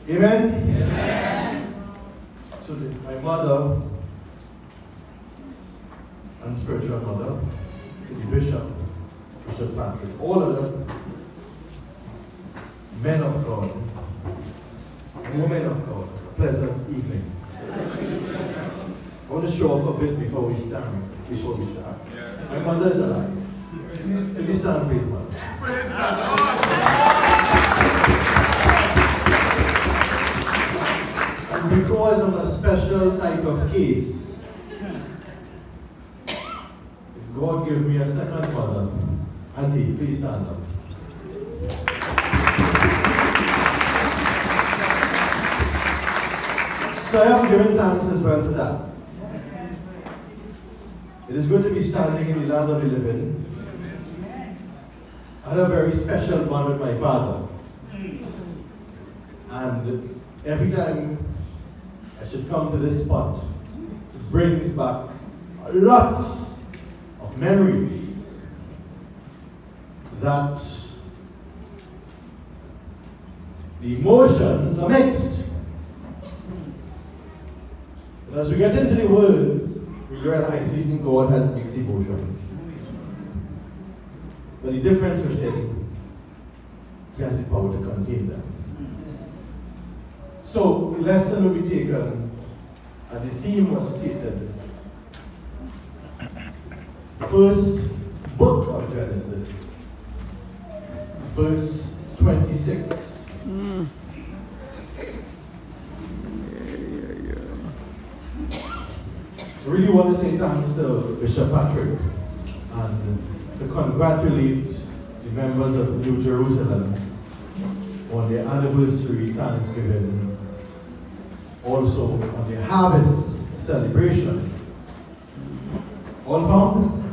Amen? Amen. So my mother and spiritual mother, the Bishop Patrick, all of them, men of God, women of God, a pleasant evening. I want to show off a bit before we start. My mother's alive. Let me stand, please, mother. Praise the Lord. And because of a special type of case, God gave me a second mother. Auntie, please stand up. So I have given thanks as well for that. It is good to be standing in the land of the living. I had a very special bond with my father. And every time I should come to this spot, it brings back a lot of memories that the emotions are mixed. But as we get into the word, we realize even God has mixed emotions. But the difference with him, he has the power to contain them. So the lesson will be taken as the theme was stated. The first book of Genesis, verse 26. I really want to say thanks to Bishop Patrick and to congratulate the members of New Jerusalem on their anniversary Thanksgiving, also on their harvest celebration. All found?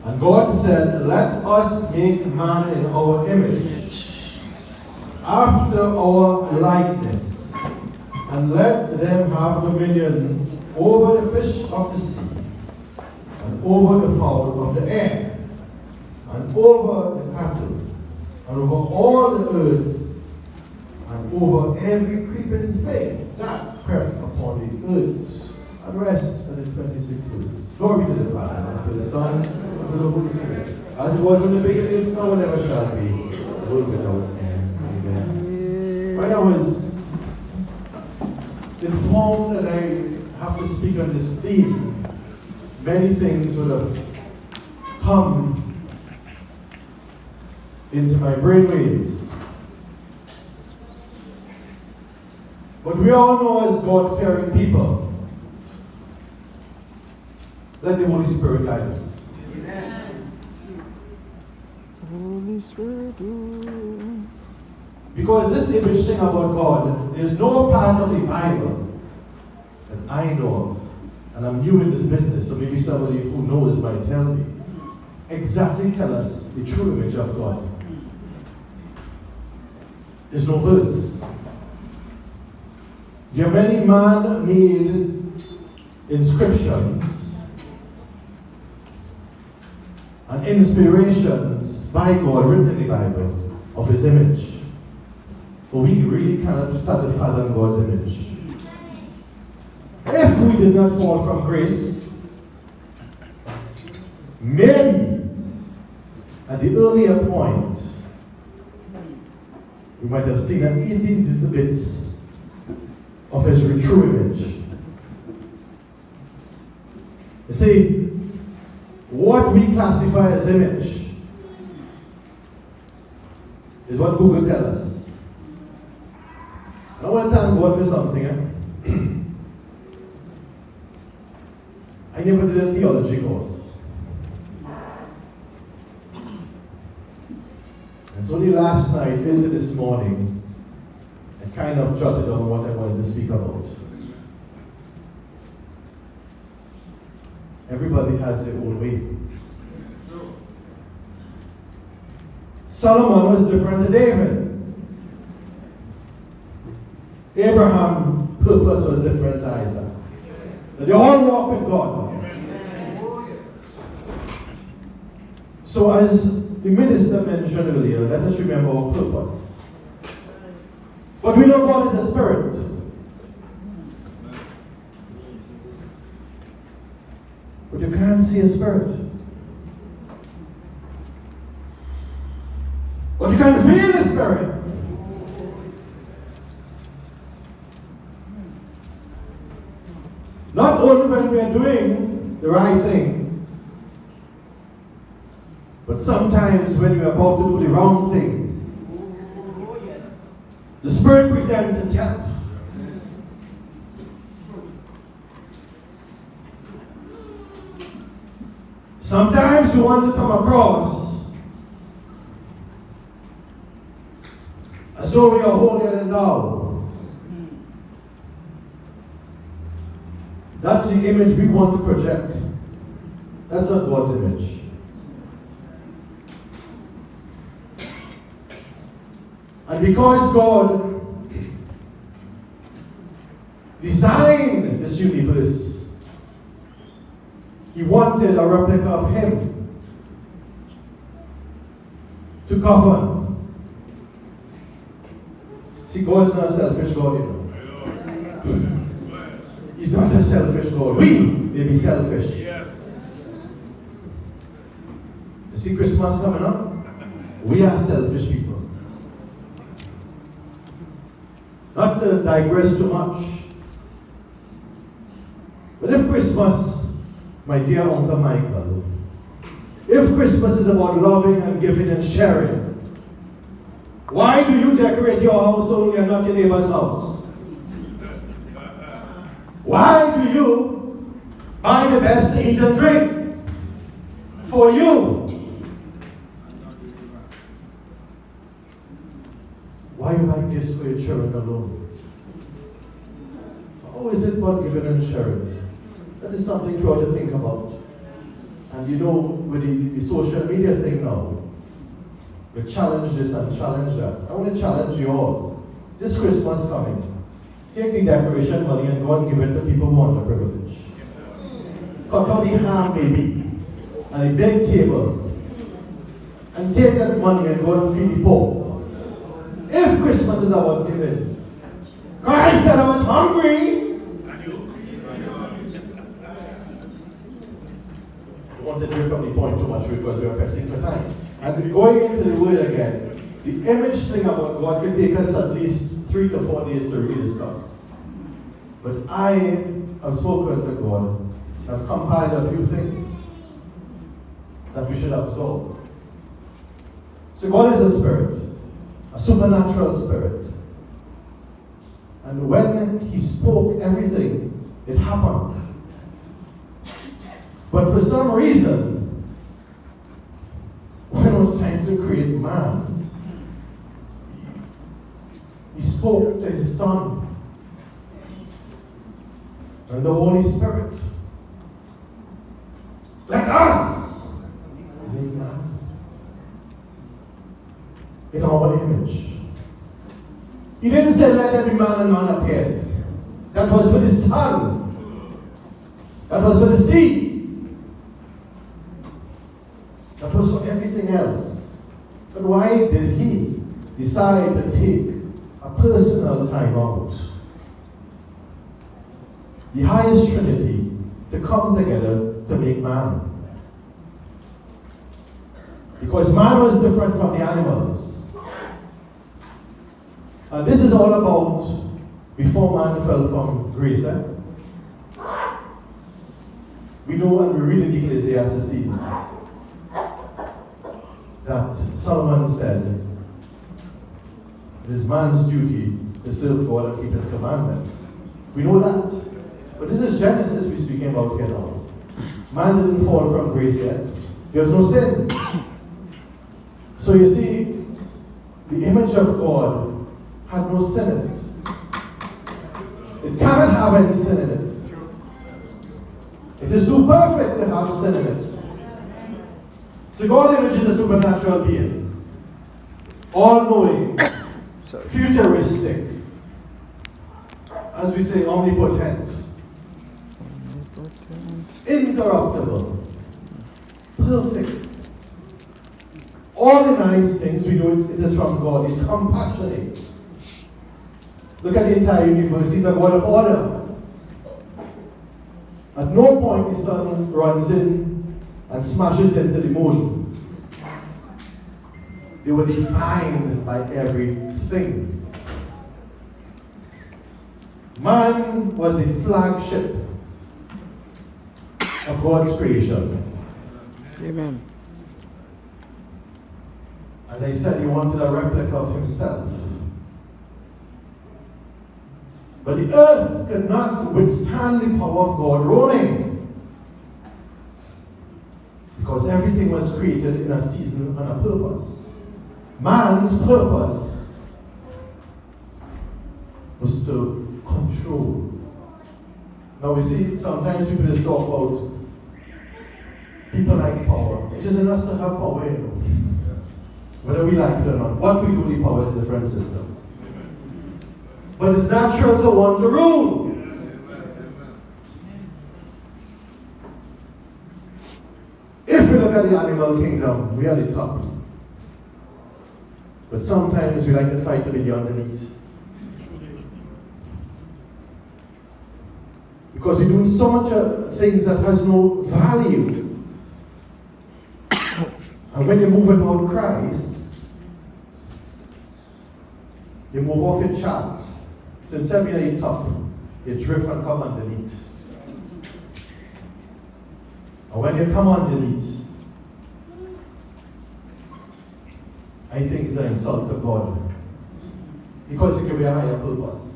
And God said, "Let us make man in our image, after our likeness, and let them have dominion over the fish of the sea, and over the fowl of the air, and over the cattle, and over all the earth, and over every creeping thing that crept upon the earth." And rest at the 26th verse. Glory to the Father, and to the Son, and to the Holy Spirit, as it was in the beginning, is now, and ever shall be, world without end. Amen. When I was informed that I have to speak on this theme, many things would have come into my brainwaves. But we all know, as God-fearing people, let the Holy Spirit guide us. Amen. Holy Spirit. Because this image thing about God, there's no part of the Bible that I know of, and I'm new in this business, so maybe somebody who knows might tell me, exactly tell us the true image of God. There's no verse. There are many man-made inscriptions and inspirations by God written in the Bible of His image. But we really cannot start to fathom God's image. If we did not fall from grace, maybe at the earlier point, we might have seen an 18 little bits of His true image. You see, what we classify as image is what Google tells us. I want to thank God for something. I never did a theology course. And so only last night into this morning, I kind of jotted down what I wanted to speak about. Everybody has their own way. Solomon was different to David. Abraham's purpose was different to Isaac. But they all walk with God. So as the minister mentioned earlier, let us remember our purpose. But we know God is a spirit. But you can't see a spirit. But you can feel the spirit. Not only when we are doing the right thing, but sometimes when we are about to do the wrong thing. The spirit presents itself. Sometimes you want to come across as though we are holier than thou. That's the image we want to project. That's not God's image. And because God designed this universe, He wanted a replica of Him to govern. See, God's not a selfish God, you know. He's not a selfish God. We may be selfish. Yes. You see Christmas coming up? We are selfish people. Not to digress too much. But if Christmas, my dear Uncle Michael, if Christmas is about loving and giving and sharing, why do you decorate your house only and not your neighbor's house? Why do you buy the best to eat and drink for you? Why you buy gifts for your children alone? How is it about giving and sharing? That is something for you to think about. And you know, with the social media thing now, we challenge this and challenge that. I want to challenge you all. This Christmas coming, take the decoration money and go and give it to people who want the privilege. Cut out the ham maybe, and a big table, and take that money and go and feed the poor. If Christmas is about giving, Christ said I was hungry. I want to drift from the point too much because we are pressing for time. And going into the word again, the image thing about God could take us at least 3 to 4 days to really discuss. But I have spoken to God, I've compiled a few things that we should absorb. So God is a spirit, a supernatural spirit. And when He spoke everything, it happened. But for some reason, when it was time to create man, He spoke to His Son and the Holy Spirit. Let us make man in our image. He didn't say let every man and man appear. That was for the sun. That was for the sea. That was for everything else. But why did He decide to take a personal time out? The highest Trinity to come together to make man. Because man was different from the animals. And this is all about before man fell from grace. We know and we read in Ecclesiastes that Solomon said it is man's duty to serve God and keep His commandments. We know that. But this is Genesis we're speaking about here now. Man didn't fall from grace yet. There was no sin. So you see, the image of God had no sin in it. It cannot have any sin in it. It is too perfect to have sin in it. So God's image is a supernatural being. All-knowing, futuristic, as we say, omnipotent, incorruptible, perfect. All the nice things we do, it is from God. He's compassionate. Look at the entire universe. He's a God of order. At no point the sun runs in and smashes into the moon. They were defined by everything. Man was the flagship of God's creation. Amen. As I said, he wanted a replica of himself. But the earth could not withstand the power of God rolling. Because everything was created in a season and a purpose. Man's purpose was to control. Now we see sometimes people just talk about people like power. It isn't us to have power, you know. Whether we like it or not. What we do with power is a different system. But it's natural to want to rule. If we look at the animal kingdom, we are the top. But sometimes we like to fight to be the underneath. Because we're doing so much things that has no value. And when you move without Christ, you move off your chart. So instead of being at the top, you drift and come underneath. And when you come underneath, I think it's an insult to God. Because you give you a higher purpose.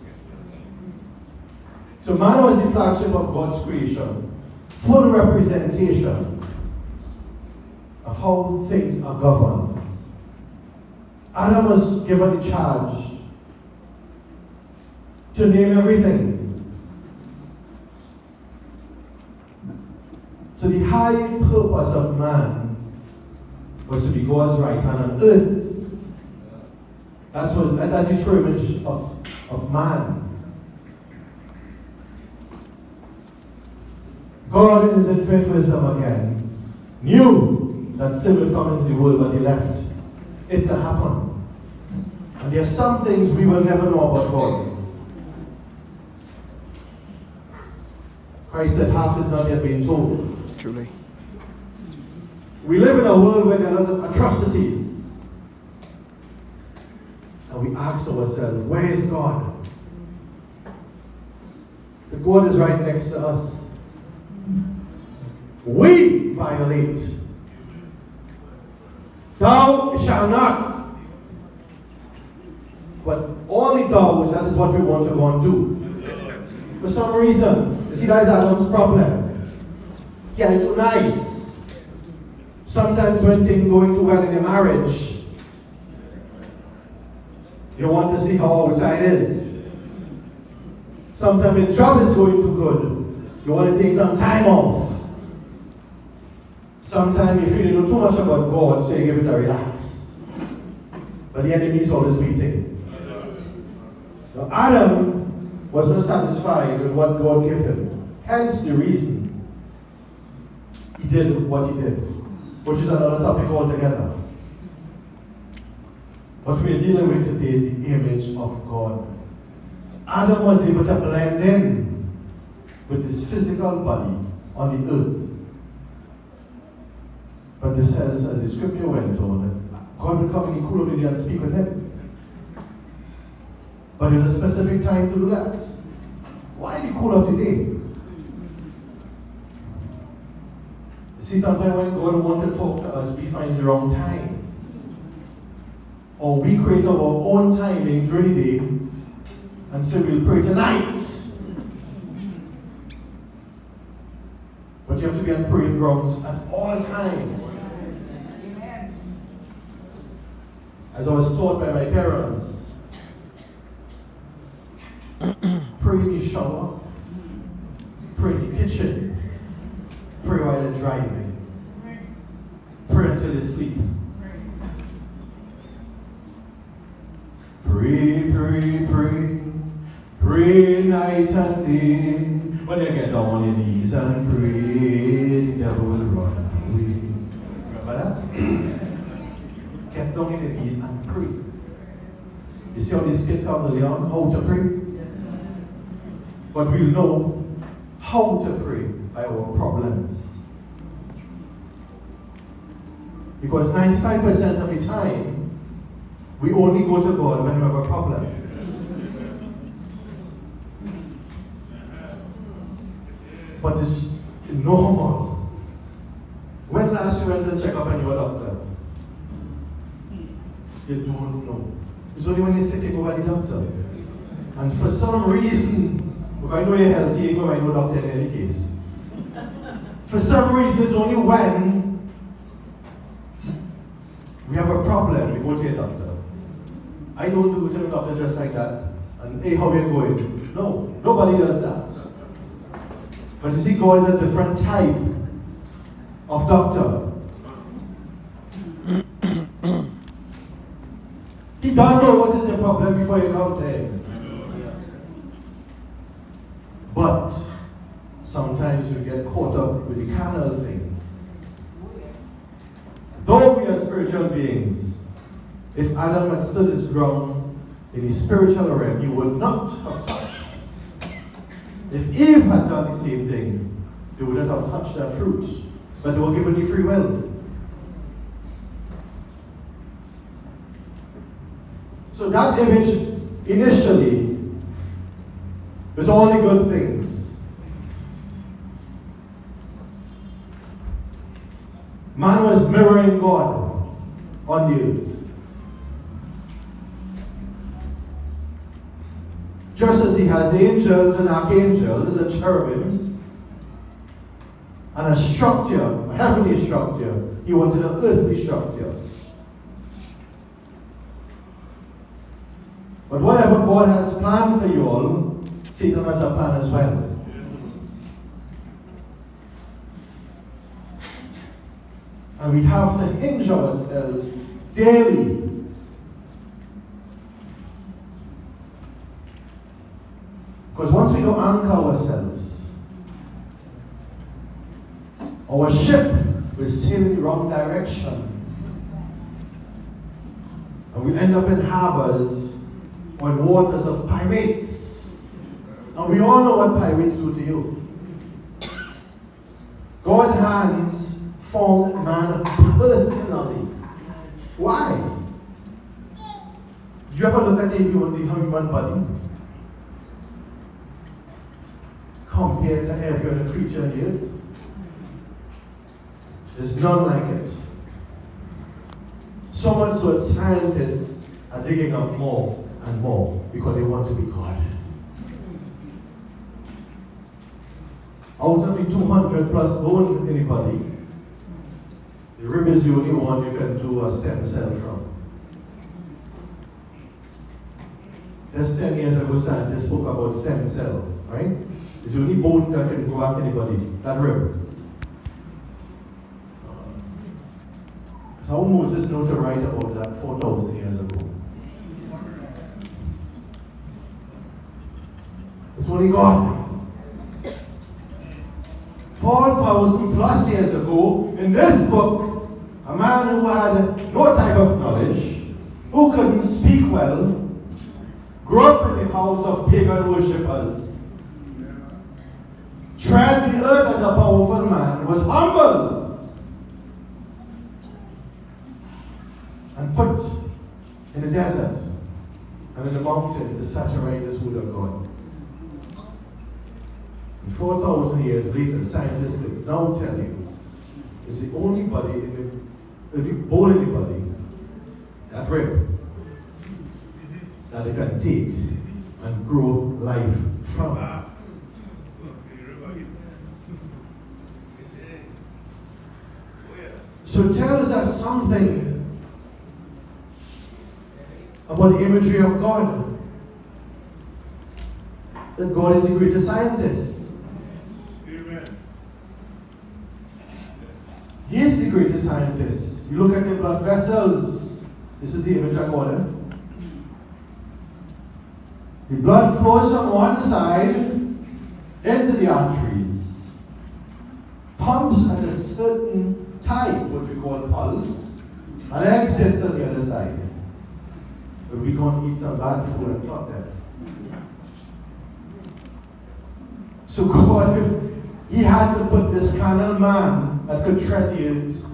So man was the flagship of God's creation, full representation of how things are governed. Adam was given the charge to name everything. So the high purpose of man was to be God's right hand on earth. That's the true image of man. God in his infinite wisdom again knew that sin would come into the world, but he left it to happen. And there are some things we will never know about God. Christ said half is not yet being told. Truly. We live in a world where there are a lot of atrocities. And we ask ourselves, where is God? The God is right next to us. We violate. Thou shalt not. But all the thous, that is what we want to go and do. For some reason, you see, that is Adam's problem. He had it too nice. Sometimes when things going too well in your marriage, you want to see how outside is. Sometimes your job is going too good. You want to take some time off. Sometimes you feel you know too much about God, so you give it a relax. But the enemy is always waiting. Now Adam was not satisfied with what God gave him. Hence the reason he did what he did, which is another topic altogether. What we are dealing with today is the image of God. Adam was able to blend in with his physical body on the earth. But it says, as the scripture went on, God would come in the cool of the day and speak with him. But there's a specific time to do that. Why the cool of the day? You see, sometimes when God wants to talk to us, we find the wrong time. Or we create our own timing during the day, and so we'll pray tonight. But you have to be on praying grounds at all times. Amen. As I was taught by my parents, pray in the shower, pray in the kitchen, pray while you're driving, pray until you sleep. Pray, pray, pray, pray night and day. When you get down on your knees and pray, the devil will run away. Remember that? Get down on your knees and pray. You see how this kid come early on? How to pray? But we'll know how to pray by our problems. Because 95% of the time, we only go to God when we have a problem. But it's normal. When last you went to check up on your doctor? You don't know. It's only when you're sick you go by the doctor. And for some reason, if I know you're healthy, you go by no doctor in any case. For some reason, it's only when we have a problem, we go to a doctor. I don't go to the doctor just like that. And hey, how are you going? No, nobody does that. But you see, God is a different type of doctor. He don't know what is your problem before you come to him. But sometimes we get caught up with the carnal things. Though we are spiritual beings, if Adam had stood his ground in his spiritual realm, he would not have touched. If Eve had done the same thing, they wouldn't have touched that fruit. But they were given the free will. So that image initially was all the good things. Man was mirroring God on the earth. Just as he has angels and archangels and cherubims and a structure, a heavenly structure, he wanted an earthly structure. But whatever God has planned for you all, Satan has a plan as well. And we have to hinge ourselves daily. Because once we don't anchor ourselves, our ship will sail in the wrong direction. And we end up in harbors on waters of pirates. And we all know what pirates do to you. God's hands formed man personally. Why? You ever look at the human body compared to every other creature on the earth? There's none like it. So much so that scientists are digging up more and more because they want to be God. Out of the 200 plus bone in the body, the rib is the only one you can do a stem cell from. Just 10 years ago, scientists spoke about stem cell, right? It's the only bone that can grow back in the body, that rib. So how Moses knew to write about that 4,000 years ago? It's only God. 4,000 plus years ago, in this book, a man who had no type of knowledge, who couldn't speak well, grew up in the house of pagan worshippers, tread the earth as a powerful man, was humble, and put in the desert and in the mountain to saturate this word of God. And 4,000 years later, scientists can now tell you it's the only body in the bone in the body, that rib, that it can take and grow life from. So it tells us something about the imagery of God. That God is the greatest scientist. Amen. He is the greatest scientist. You look at the blood vessels. This is the image of God. The blood flows from one side into the arteries, pumps at a certain type, what we call pulse, and exits on the other side. but we're going to eat some bad food and clock them. So God, He had to put this carnal man that could tread the earth,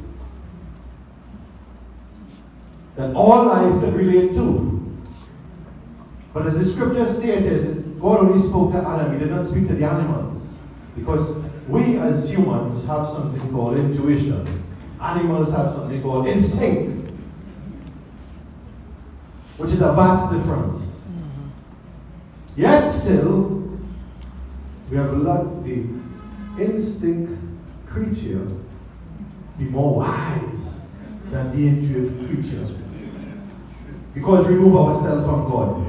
that all life could relate to. But as the scripture stated, God only spoke to Adam, He did not speak to the animals. Because we as humans have something called intuition. Animals have something called instinct, which is a vast difference. Yet still, we have let the instinct creature be more wise than the intuitive creature. Because we remove ourselves from God.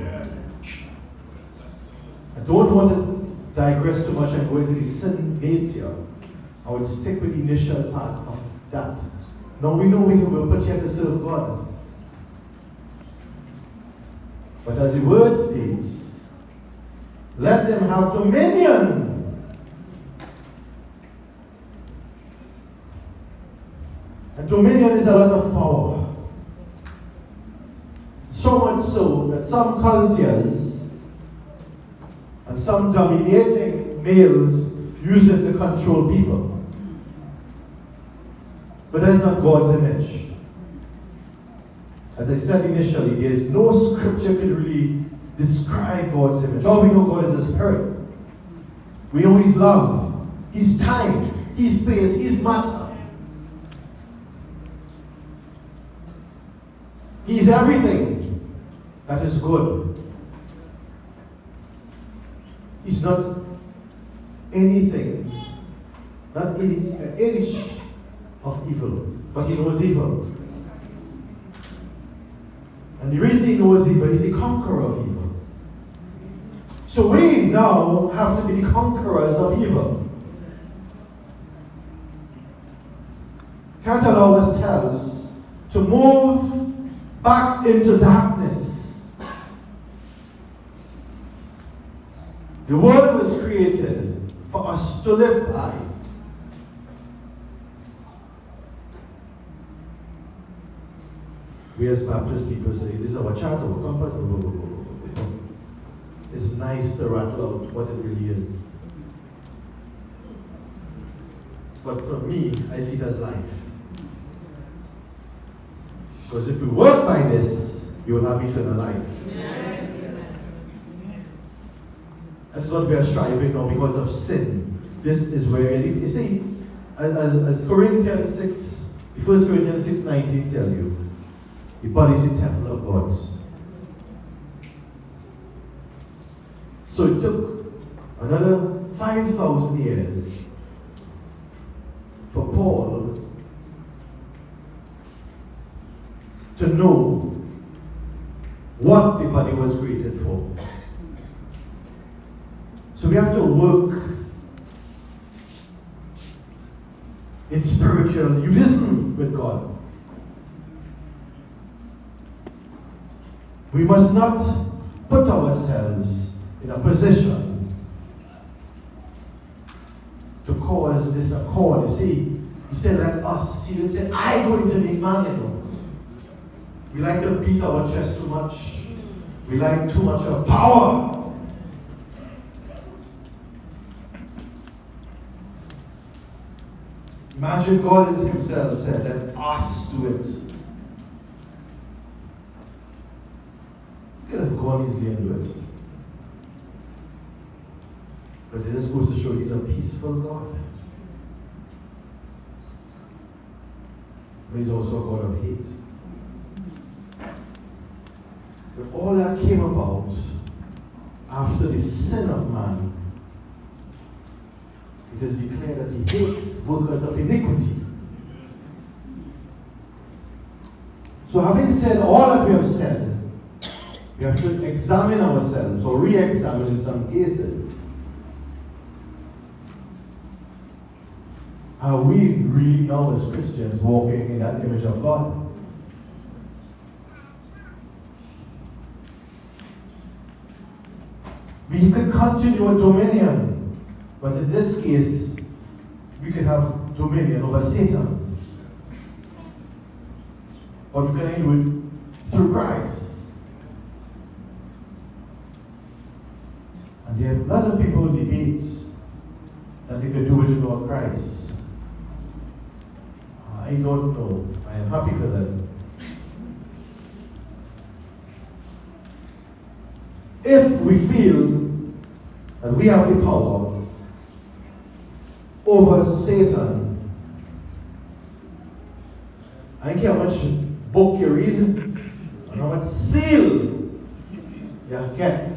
I don't want to digress too much and go into the sin nature. I would stick with the initial part of that. Now we know we were put here to serve God. But as the word states, let them have dominion. And dominion is a lot of power. So much so that some cultures and some dominating males use it to control people. But that's not God's image. As I said initially, there is no scripture can really describe God's image. All we know God is a spirit. We know He's love, He's time, He's space, He's matter. He's everything that is good. He's not anything, not any of evil, but He knows evil. And the reason He knows evil is the conqueror of evil. So we now have to be the conquerors of evil. Can't allow ourselves to move back into darkness. The world was created for us to live by. We as Baptist people say, this is our chart, our compass. It's nice to rattle out what it really is. But for me, I see it as life. Because if we work by this, you will have eternal life. That's what we are striving now because of sin. This is where, you see, as Corinthians 6, 1 Corinthians 6:19 tell you, the body is the temple of God. So it took another 5,000 years for Paul to know what the body was created for. So we have to work in spiritual unison with God. We must not put ourselves in a position to cause disaccord. You see, He said, let us. He didn't say, I'm going to make man, you know. We like to beat our chest too much. We like too much of power. Imagine God is Himself said, let us do it. He could have gone easily and do it. But it is supposed to show He's a peaceful God. But He's also a God of hate. But all that came about after the sin of man, it is declared that He hates workers of iniquity. So having said all that we have said, we have to examine ourselves or re-examine in some cases. Are we really now as Christians walking in that image of God? We could continue with dominion, but in this case, we could have dominion over Satan. But we can do it through Christ. And there are lots of people who debate that they could do it without Christ. I don't know. I am happy for them. If we feel that we have the power over Satan, I don't care how much book you read and how much seal you get.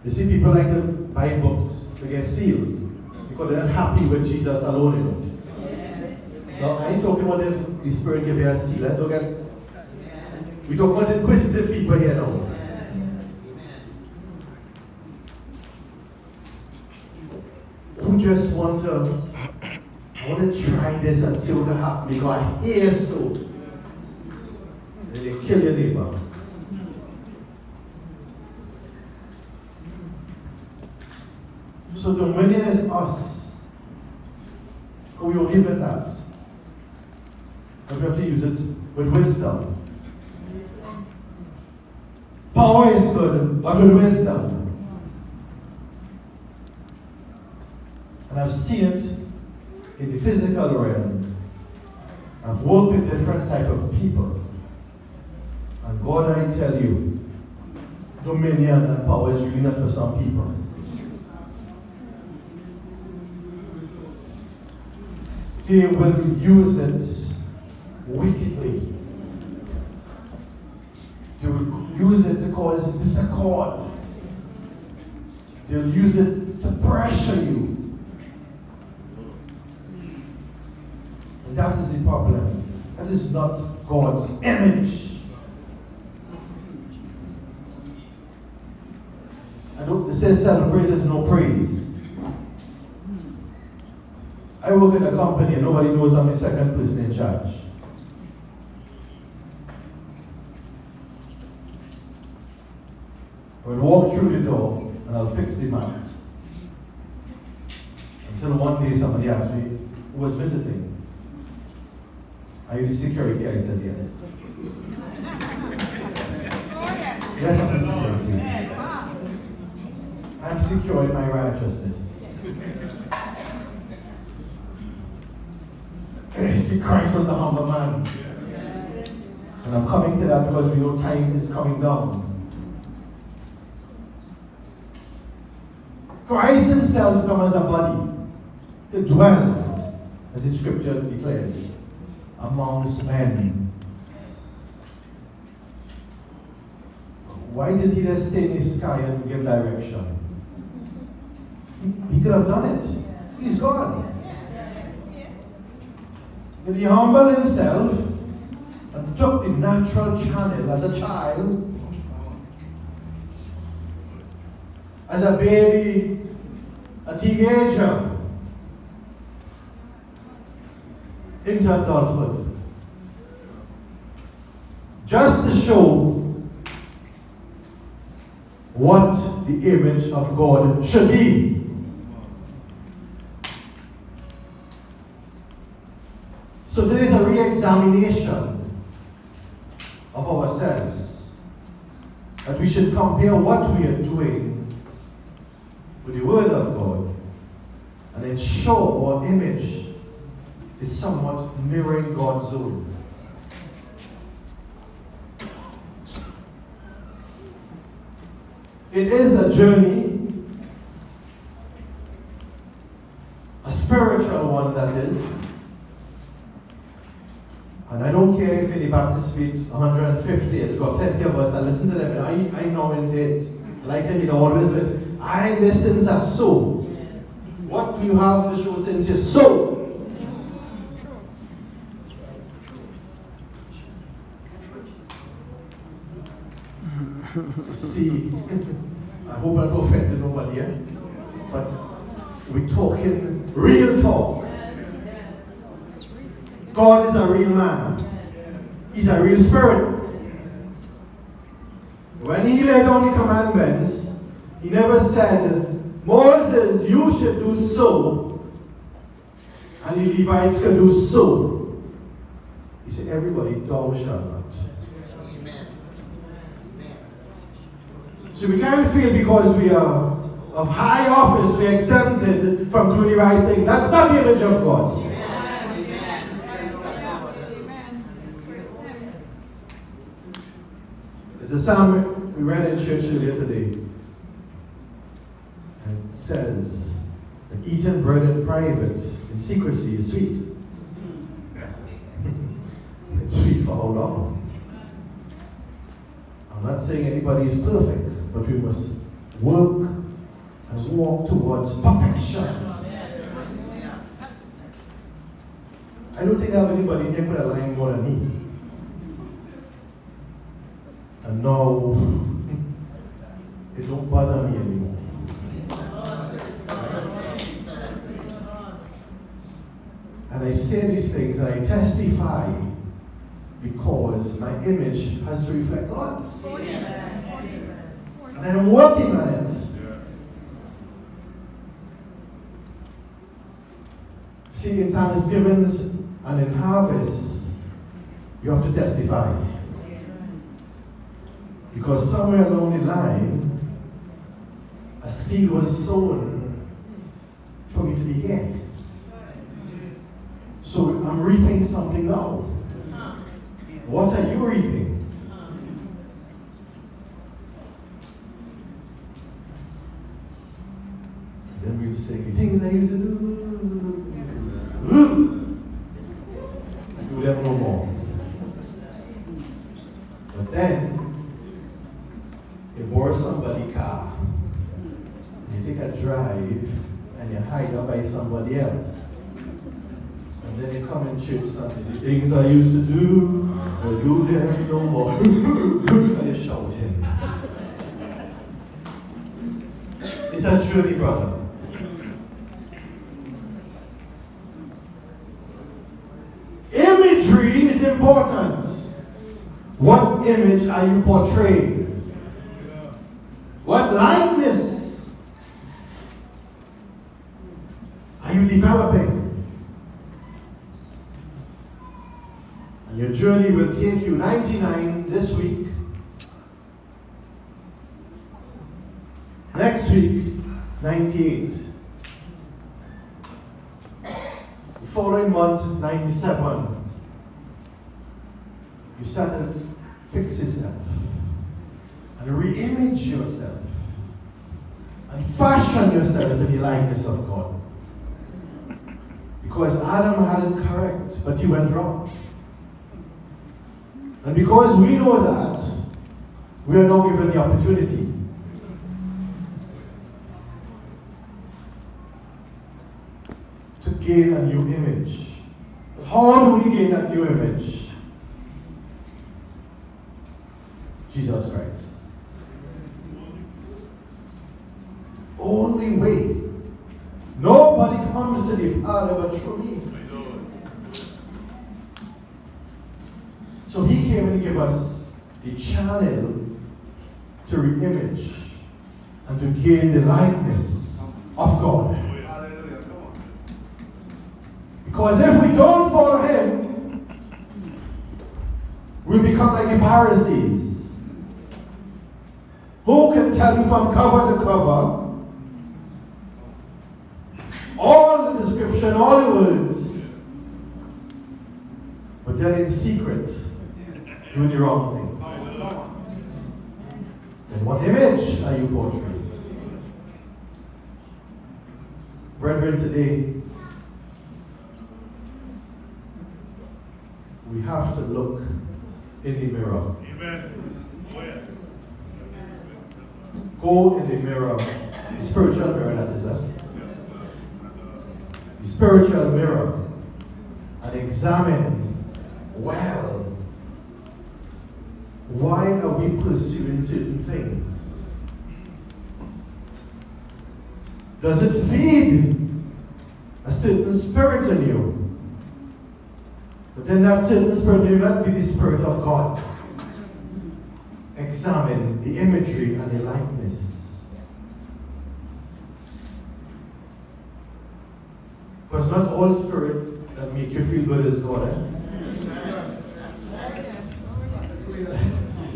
You see, people like to buy books to get sealed because they're not happy with Jesus alone, you know. Now, I ain't talking about if the Spirit give you a seal. I don't get. We talk about inquisitive people here now. Who just want to, I want to try this and see what happens because I hear so. Then they kill your neighbor. So dominion is us. But we don't live in that. And we have to use it with wisdom. Power is good, but with wisdom. And I've seen it in the physical realm. I've worked with different type of people. And God, I tell you, dominion and power is really not for some people. They will use it wickedly. They will use it to cause discord. They'll use it to pressure you. And that is the problem. That is not God's image. I don't, it says seven praises, no praise. I work in a company and nobody knows I'm the second person in charge. I will walk through the door and I'll fix the mat. Until one day somebody asked me, who was visiting? Are you the security? I said yes. Yes, I'm the security. I'm secure in my righteousness. See, Christ was a humble man. And I'm coming to that because we know time is coming down. Christ himself comes as a body to dwell, as the scripture declares, amongst men. Why did he just stay in the sky and give direction? He could have done it. He's God. But he humbled himself and took the natural channel as a child, as a baby, a teenager, into adulthood. Just to show what the image of God should be. So there is a re-examination of ourselves. That we should compare what we are doing with the Word of God and ensure our image is somewhat mirroring God's own. It is a journey, a spiritual one that is. And I don't care if in the Baptist Street 150, it's got plenty of us. I listen to them and I nominate. I like to hear always with, I listen to so. What do you have to show since you so? See, I hope I don't offend nobody here, but we're talking real talk. God is a real man. He's a real spirit. When he laid down the commandments, he never said, Moses, you should do so, and the Levites can do so. He said, everybody, thou shalt not. So we can't feel because we are of high office, we are exempted from doing the right thing. That's not the image of God. There's a psalm we read in church earlier today. And it says that eating bread in private, in secrecy, is sweet. It's sweet for how long? I'm not saying anybody is perfect, but we must work and walk towards perfection. I don't think I have anybody here put a line more than me. And now, it don't bother me anymore. And I say these things and I testify because my image has to reflect God's. And I'm working on it. See, in Thanksgivings and in harvest, you have to testify. Because somewhere along the line, a seed was sown for me to be here. So I'm reaping something now. What are you reaping? Then we'll say, things I used to do. I do them no more. But then, you borrow somebody's car, you take a drive, and you hide up by somebody else. And then you come in church Sunday, the things I used to do, I do them no more. And you're shouting. It's a journey, brother. Imagery is important. What image are you portraying? What likeness are you developing? And your journey will take you 99 this week. Next week, 98. The following month, 97. You start to fix yourself and re-image yourself and fashion yourself in the likeness of God. Because Adam had it correct, but he went wrong. And because we know that, we are now given the opportunity to gain a new image. But how do we gain that new image? Jesus Christ. Only way. Nobody comes to the Father but through me. So he came and gave us the channel to re-image and to gain the likeness of God. Because if we don't follow him, we'll become like the Pharisees, who can tell you from cover to cover all the description, all the words, but then in secret, doing the wrong things. Then what image are you portraying? Brethren, today, we have to look in the mirror. Amen. Go in the mirror, the spiritual mirror, that is it. The spiritual mirror, and examine well. Why are we pursuing certain things? Does it feed a certain spirit in you? But then that certain spirit may not be the Spirit of God. Examine the imagery and the likeness. Because not all spirit that make you feel good is God.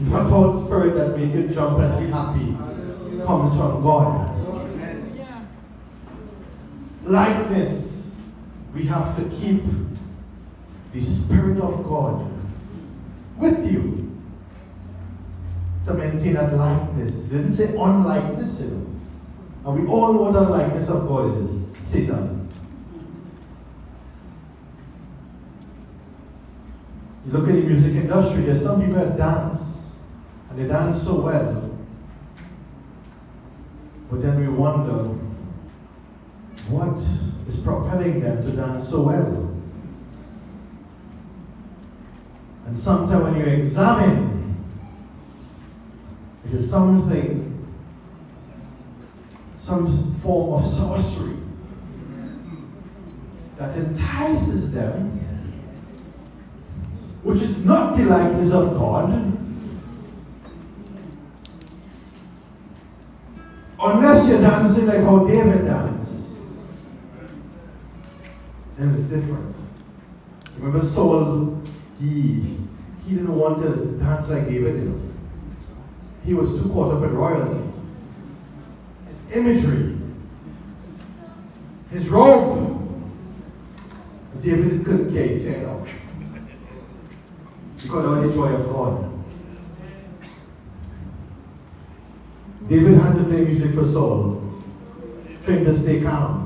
Not all spirit that make you jump and be happy comes from God. Likeness, we have to keep the Spirit of God with you to maintain that likeness. It didn't say unlikeness, you know. And we all know what the likeness of God is. Satan. You look at the music industry, there's some people that dance, and they dance so well. But then we wonder, what is propelling them to dance so well? And sometimes when you examine, it is something, some form of sorcery that entices them, which is not the likeness of God, unless you're dancing like how David danced. Then it's different. Remember Saul, he didn't want to dance like David did. He was too caught up in royalty. His imagery, his robe. David couldn't care, you know, because that was the joy of God. David had to play music for Saul, for him to stay calm.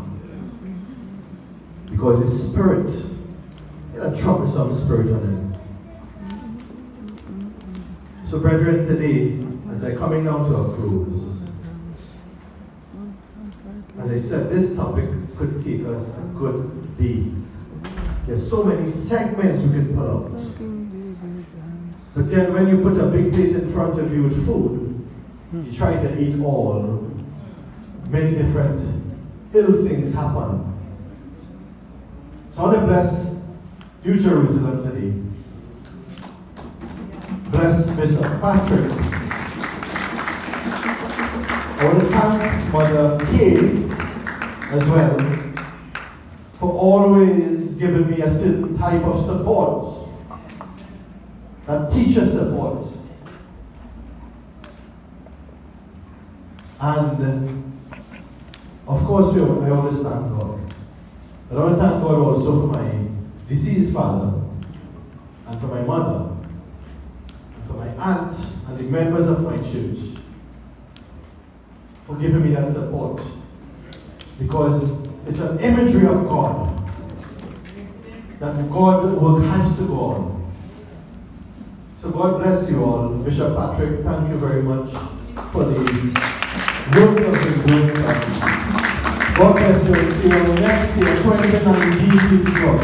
Because his spirit, he had a troublesome spirit on him. So brethren, today, as I'm coming down to a close, as I said, this topic could take us a good day. There's so many segments we can pull out. But then when you put a big plate in front of you with food, you try to eat all. Many different ill things happen. So I want to bless New Jerusalem today. Bless Mr. Patrick. I want to thank Mother Kay as well for always giving me a certain type of support, that teacher support. And of course, I always thank God. But I want to thank God also for my deceased father, and for my mother, and for my aunt, and the members of my church for giving me that support. Because it's an imagery of God, that God work has to go on. So God bless you all. Bishop Patrick, thank you very much for the work of the doing with us. God bless you, and see you all next year, 2019, please God.